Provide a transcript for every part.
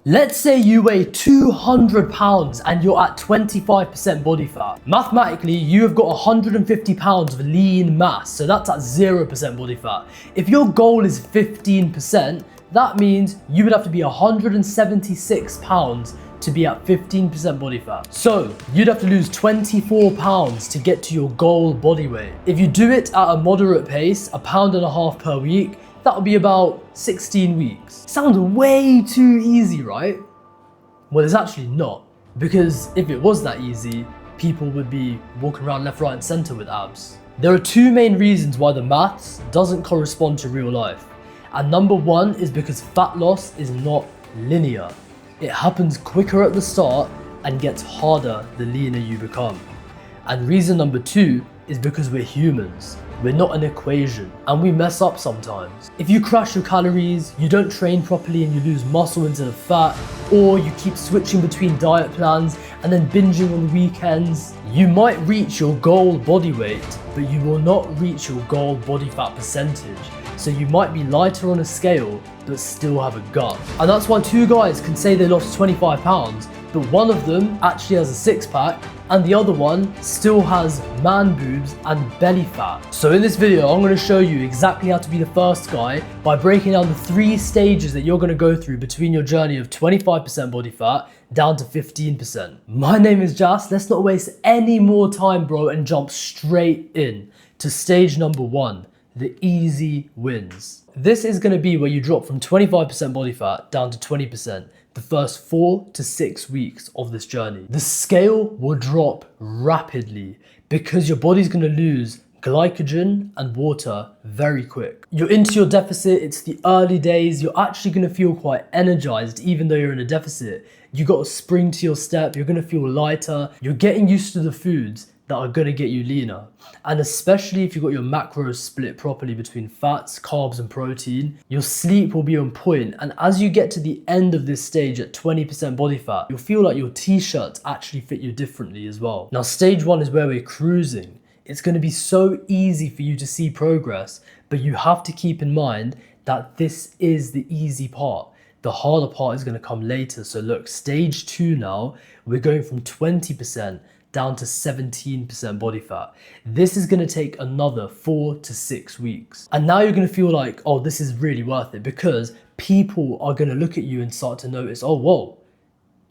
Let's say you weigh 200 pounds and you're at 25% body fat. Mathematically, you have got 150 pounds of lean mass, so that's at 0% body fat. If your goal is 15%, that means you would have to be 176 pounds to be at 15% body fat. So you'd have to lose 24 pounds to get to your goal body weight. If you do it at a moderate pace, 1.5 pounds per week, that would be about 16 weeks. Sounds way too easy, right? Well, it's actually not, because if it was that easy, people would be walking around left, right and center with abs. There are two main reasons why the maths doesn't correspond to real life. And number one is because fat loss is not linear. It happens quicker at the start and gets harder the leaner you become. And reason number two is because we're humans. We're not an equation and we mess up sometimes. If you crash your calories, you don't train properly and you lose muscle instead of fat, or you keep switching between diet plans and then binging on the weekends, you might reach your goal body weight, but you will not reach your goal body fat percentage. So you might be lighter on a scale, but still have a gut. And that's why two guys can say they lost 25 pounds, but one of them actually has a six pack and the other one still has man boobs and belly fat. So in this video, I'm going to show you exactly how to be the first guy by breaking down the 3 stages that you're going to go through between your journey of 25% body fat down to 15%. My name is Jas. Let's not waste any more time, bro, and jump straight in to stage number 1. The easy wins. This is going to be where you drop from 25% body fat down to 20% the first 4 to 6 weeks of this journey. The scale will drop rapidly because your body's going to lose glycogen and water very quick. You're into your deficit, it's the early days, you're actually going to feel quite energized even though you're in a deficit. You got a spring to your step, you're going to feel lighter, you're getting used to the foods that are going to get you leaner. And especially if you've got your macros split properly between fats, carbs and protein, your sleep will be on point. And as you get to the end of this stage at 20% body fat, you'll feel like your t-shirts actually fit you differently as well. Now stage 1 is where we're cruising. It's going to be so easy for you to see progress, but you have to keep in mind that this is the easy part. The harder part is going to come later. So look, stage 2 now, we're going from 20% down to 17% body fat. This is going to take another 4 to 6 weeks. And now you're going to feel like, oh, this is really worth it, because people are going to look at you and start to notice, oh, whoa,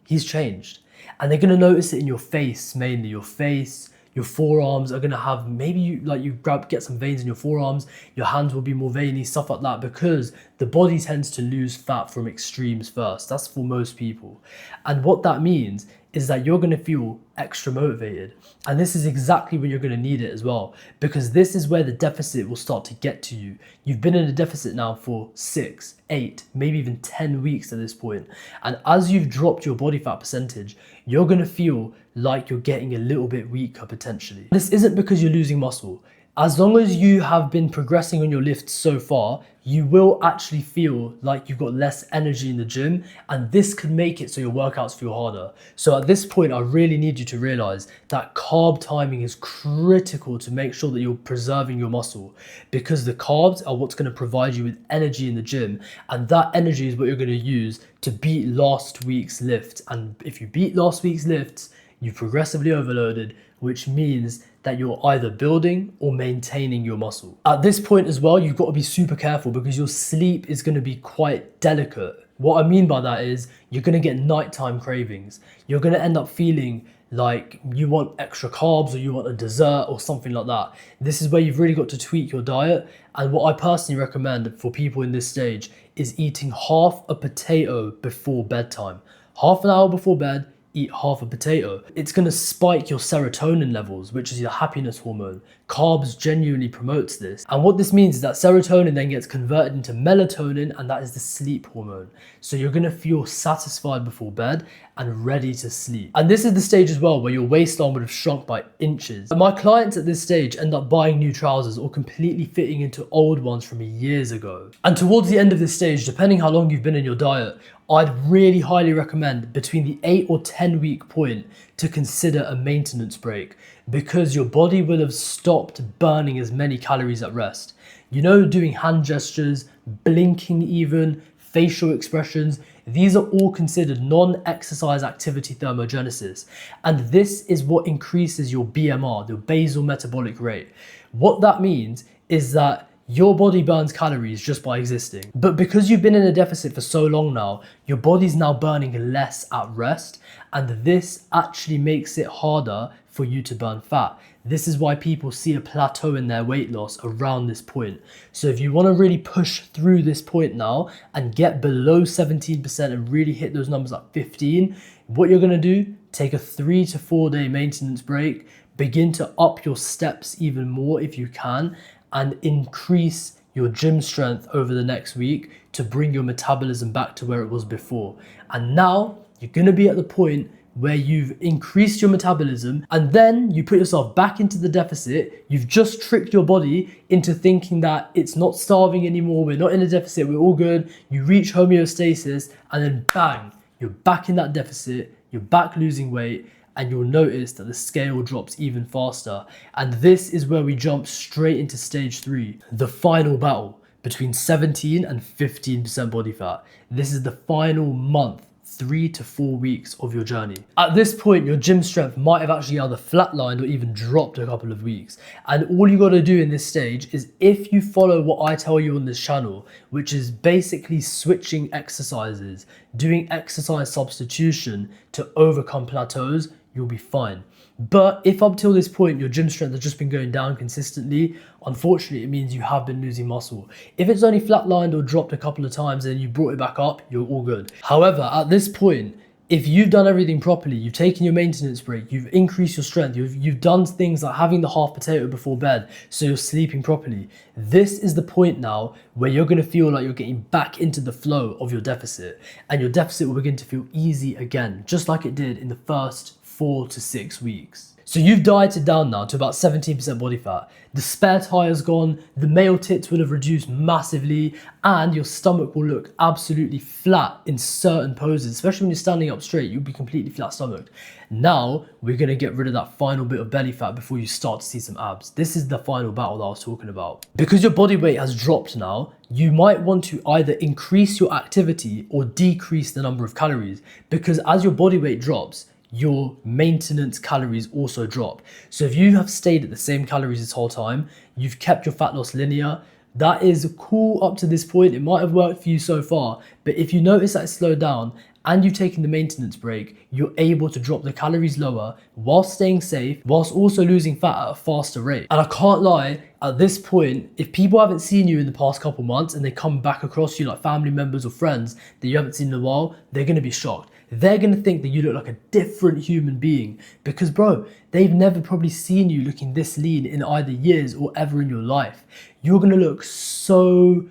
he's changed. And they're going to notice it in your face, mainly your face. Your forearms are going to have, maybe you get some veins in your forearms, your hands will be more veiny, stuff like that, because the body tends to lose fat from extremes first. That's for most people. And what that means is that you're going to feel extra motivated. And this is exactly when you're going to need it as well, because this is where the deficit will start to get to you. You've been in a deficit now for 6, 8, maybe even 10 weeks at this point. And as you've dropped your body fat percentage, you're going to feel like you're getting a little bit weaker potentially. This isn't because you're losing muscle. As long as you have been progressing on your lifts so far, you will actually feel like you've got less energy in the gym, and this could make it so your workouts feel harder. So at this point, I really need you to realize that carb timing is critical to make sure that you're preserving your muscle, because the carbs are what's going to provide you with energy in the gym, and that energy is what you're going to use to beat last week's lift. And if you beat last week's lifts, you've progressively overloaded, which means that you're either building or maintaining your muscle. At this point as well, you've got to be super careful because your sleep is going to be quite delicate. What I mean by that is you're going to get nighttime cravings. You're going to end up feeling like you want extra carbs or you want a dessert or something like that. This is where you've really got to tweak your diet. And what I personally recommend for people in this stage is eating half a potato before bedtime. Half an hour before bed, eat half a potato. It's going to spike your serotonin levels, which is your happiness hormone. Carbs genuinely promotes this. And what this means is that serotonin then gets converted into melatonin, and that is the sleep hormone. So you're going to feel satisfied before bed and ready to sleep. And this is the stage as well where your waistline would have shrunk by inches. My clients at this stage end up buying new trousers or completely fitting into old ones from years ago. And towards the end of this stage, depending how long you've been in your diet, I'd really highly recommend between the 8 or 10 week point to consider a maintenance break, because your body will have stopped burning as many calories at rest. You know, doing hand gestures, blinking even, facial expressions, these are all considered non-exercise activity thermogenesis. And this is what increases your BMR, the basal metabolic rate. What that means is that your body burns calories just by existing. But because you've been in a deficit for so long now, your body's now burning less at rest, and this actually makes it harder for you to burn fat. This is why people see a plateau in their weight loss around this point. So if you want to really push through this point now and get below 17% and really hit those numbers at 15, what you're going to do, take a 3 to 4 day maintenance break, begin to up your steps even more if you can, and increase your gym strength over the next week to bring your metabolism back to where it was before. And now you're going to be at the point where you've increased your metabolism, and then you put yourself back into the deficit. You've just tricked your body into thinking that it's not starving anymore, we're not in a deficit, we're all good. You reach homeostasis, and then bang, you're back in that deficit, you're back losing weight, and you'll notice that the scale drops even faster. And this is where we jump straight into stage 3, the final battle between 17 and 15% body fat. This is the final month, 3 to 4 weeks of your journey. At this point, your gym strength might have actually either flatlined or even dropped a couple of weeks. And all you gotta do in this stage is, if you follow what I tell you on this channel, which is basically switching exercises, doing exercise substitution to overcome plateaus, you'll be fine. But if up till this point your gym strength has just been going down consistently, unfortunately it means you have been losing muscle. If it's only flatlined or dropped a couple of times and you brought it back up, you're all good. However, at this point, if you've done everything properly, you've taken your maintenance break, you've increased your strength, you've done things like having the half potato before bed so you're sleeping properly, this is the point now where you're going to feel like you're getting back into the flow of your deficit, and your deficit will begin to feel easy again, just like it did in the first 4 to 6 weeks. So you've dieted down now to about 17% body fat. The spare tire's gone, the male tits will have reduced massively, and your stomach will look absolutely flat in certain poses, especially when you're standing up straight, you'll be completely flat stomached. Now, we're gonna get rid of that final bit of belly fat before you start to see some abs. This is the final battle that I was talking about. Because your body weight has dropped now, you might want to either increase your activity or decrease the number of calories, because as your body weight drops, your maintenance calories also drop. So if you have stayed at the same calories this whole time, you've kept your fat loss linear, that is cool up to this point. It might have worked for you so far, but if you notice that it's slowed down and you've taken the maintenance break, you're able to drop the calories lower whilst staying safe, whilst also losing fat at a faster rate. And I can't lie, at this point, if people haven't seen you in the past couple months and they come back across you like family members or friends that you haven't seen in a while, they're gonna be shocked. They're gonna think that you look like a different human being, because bro, they've never probably seen you looking this lean in either years or ever in your life. You're gonna look so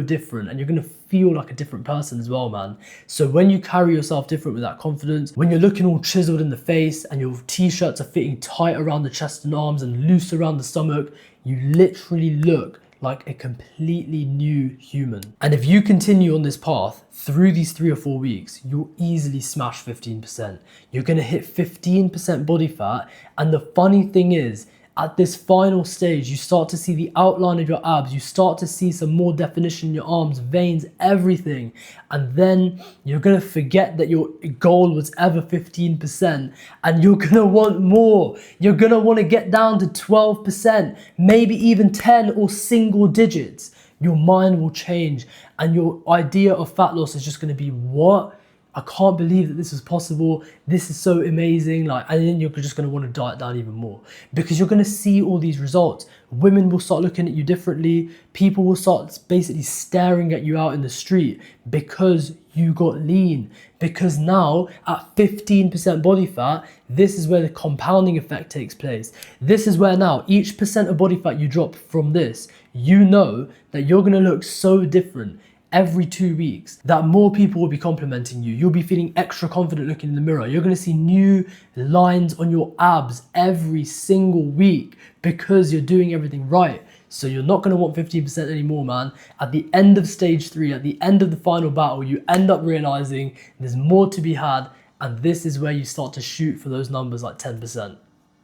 different, and you're gonna feel like a different person as well, man. So when you carry yourself different with that confidence, when you're looking all chiseled in the face and your t-shirts are fitting tight around the chest and arms and loose around the stomach, you literally look like a completely new human. And if you continue on this path through these 3 or 4 weeks, you'll easily smash 15%. You're gonna hit 15% body fat. And the funny thing is, at this final stage, you start to see the outline of your abs, you start to see some more definition in your arms, veins, everything. And then you're gonna forget that your goal was ever 15%, and you're gonna want more. You're gonna wanna get down to 12%, maybe even 10 or single digits. Your mind will change, and your idea of fat loss is just gonna be, what? I can't believe that this is possible. This is so amazing. And then you're just going to want to diet down even more, because you're going to see all these results. Women will start looking at you differently. People will start basically staring at you out in the street because you got lean. Because now at 15% body fat, this is where the compounding effect takes place. This is where now each percent of body fat you drop from this, you know that you're going to look so different every 2 weeks, that more people will be complimenting you. You'll be feeling extra confident looking in the mirror. You're gonna see new lines on your abs every single week because you're doing everything right. So you're not gonna want 15% anymore, man. At the end of stage 3, at the end of the final battle, you end up realizing there's more to be had, and this is where you start to shoot for those numbers like 10%.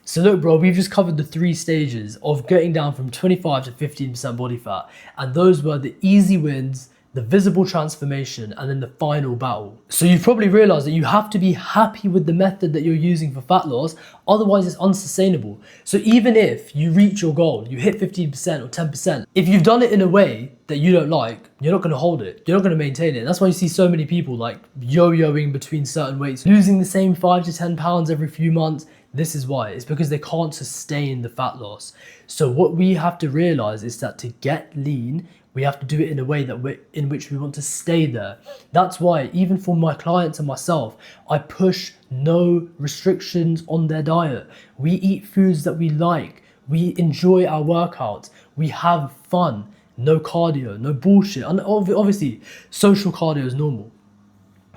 So look, bro, we've just covered the 3 stages of getting down from 25 to 15% body fat, and those were the easy wins, the visible transformation, and then the final battle. So you've probably realized that you have to be happy with the method that you're using for fat loss, otherwise it's unsustainable. So even if you reach your goal, you hit 15% or 10%, if you've done it in a way that you don't like, you're not going to hold it, you're not going to maintain it. That's why you see so many people like yo-yoing between certain weights, losing the same 5 to 10 pounds every few months. This is why. It's because they can't sustain the fat loss. So what we have to realize is that to get lean, we have to do it in a way that in which we want to stay there. That's why even for my clients and myself, I push no restrictions on their diet. We eat foods that we like. We enjoy our workouts. We have fun. No cardio, no bullshit. And obviously, social cardio is normal.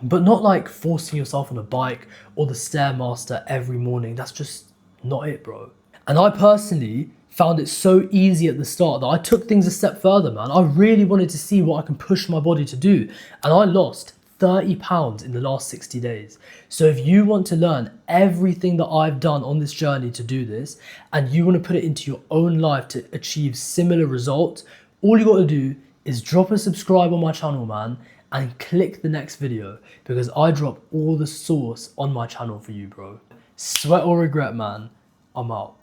But not like forcing yourself on a bike or the Stairmaster every morning. That's just not it, bro. And I personally found it so easy at the start that I took things a step further, man. I really wanted to see what I can push my body to do. And I lost 30 pounds in the last 60 days. So if you want to learn everything that I've done on this journey to do this, and you want to put it into your own life to achieve similar results, all you got to do is drop a subscribe on my channel, man, and click the next video, because I drop all the sauce on my channel for you, bro. Sweat or regret, man. I'm out.